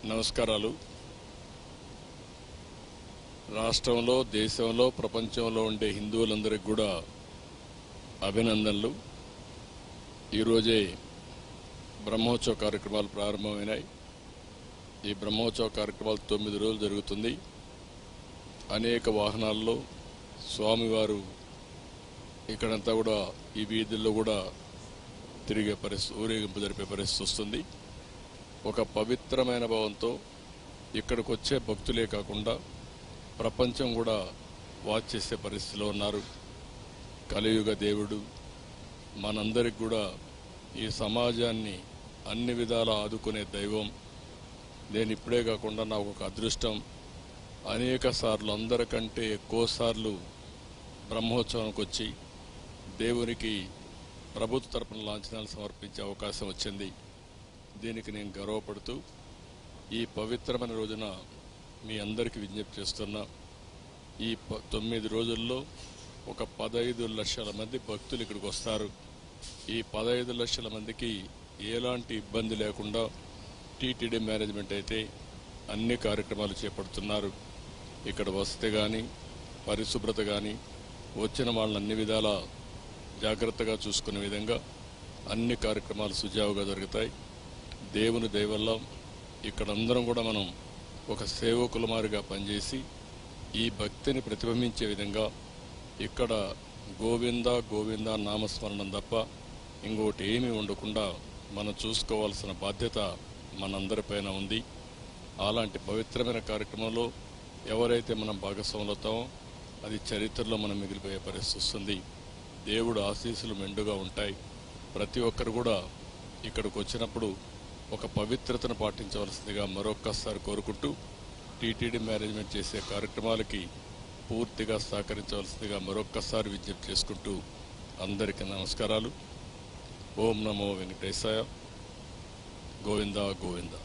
నమస్కారాలు. రాష్ట్రంలో, దేశంలో, ప్రపంచంలో ఉండే హిందువులందరికీ కూడా అభినందనలు. ఈరోజే బ్రహ్మోత్సవ కార్యక్రమాలు ప్రారంభమైనాయి. ఈ బ్రహ్మోత్సవ కార్యక్రమాలు 9 రోజులు జరుగుతుంది. అనేక వాహనాల్లో స్వామివారు ఇక్కడంతా కూడా ఈ వీధుల్లో కూడా తిరిగే పరిస్థితి, ఊరేగింపు జరిపే పరిస్థితి వస్తుంది. ఒక పవిత్రమైన భావంతో ఇక్కడికి వచ్చే భక్తులే కాకుండా ప్రపంచం కూడా వాచ్ చేసే పరిస్థితిలో ఉన్నారు. కలియుగ దేవుడు మనందరికి కూడా ఈ సమాజాన్ని అన్ని విధాలా ఆదుకునే దైవం. నేను ఇప్పుడే కాకుండా నాకు ఒక అదృష్టం, అనేక సార్లు, అందరికంటే ఎక్కువ సార్లు బ్రహ్మోత్సవానికి వచ్చి దేవునికి ప్రభుత్వ తరపున లాంఛనాలు సమర్పించే అవకాశం వచ్చింది. దీనికి నేను గర్వపడుతూ ఈ పవిత్రమైన రోజున మీ అందరికీ విజ్ఞప్తి చేస్తున్నా. ఈ 9 రోజుల్లో ఒక 15 లక్షల మంది భక్తులు ఇక్కడికి వస్తారు. ఈ 15 లక్షల మందికి ఎలాంటి ఇబ్బంది లేకుండా టీటీడీ మేనేజ్మెంట్ అయితే అన్ని కార్యక్రమాలు చేపడుతున్నారు. ఇక్కడ వసతి కానీ, పరిశుభ్రత కానీ, వచ్చిన వాళ్ళని అన్ని విధాలా జాగ్రత్తగా చూసుకునే విధంగా అన్ని కార్యక్రమాలు సుజావుగా జరుగుతాయి. దేవుని దయ వల్ల ఇక్కడ అందరం కూడా మనం ఒక సేవకుల మారిగా పనిచేసి ఈ భక్తిని ప్రతిబింబించే విధంగా ఇక్కడ గోవింద గోవింద నామస్మరణం తప్ప ఇంకోటి ఏమీ ఉండకుండా మనం చూసుకోవాల్సిన బాధ్యత మనందరిపైన ఉంది. అలాంటి పవిత్రమైన కార్యక్రమంలో ఎవరైతే మనం భాగస్వాములు అవుతామో అది చరిత్రలో మనం మిగిలిపోయే పరిస్థితి వస్తుంది. దేవుడు ఆశీస్సులు మెండుగా ఉంటాయి. ప్రతి ఒక్కరు కూడా ఇక్కడికి వచ్చినప్పుడు ఒక పవిత్రతను పాటించవలసిందిగా మరొక్కసారి కోరుకుంటూ టీటీడీ మేనేజ్మెంట్ చేసే కార్యక్రమాలకి పూర్తిగా సహకరించవలసిందిగా మరొక్కసారి విజ్ఞప్తి చేసుకుంటూ అందరికీ నమస్కారాలు. ఓం నమో వెంకటేశాయ. గోవింద గోవింద.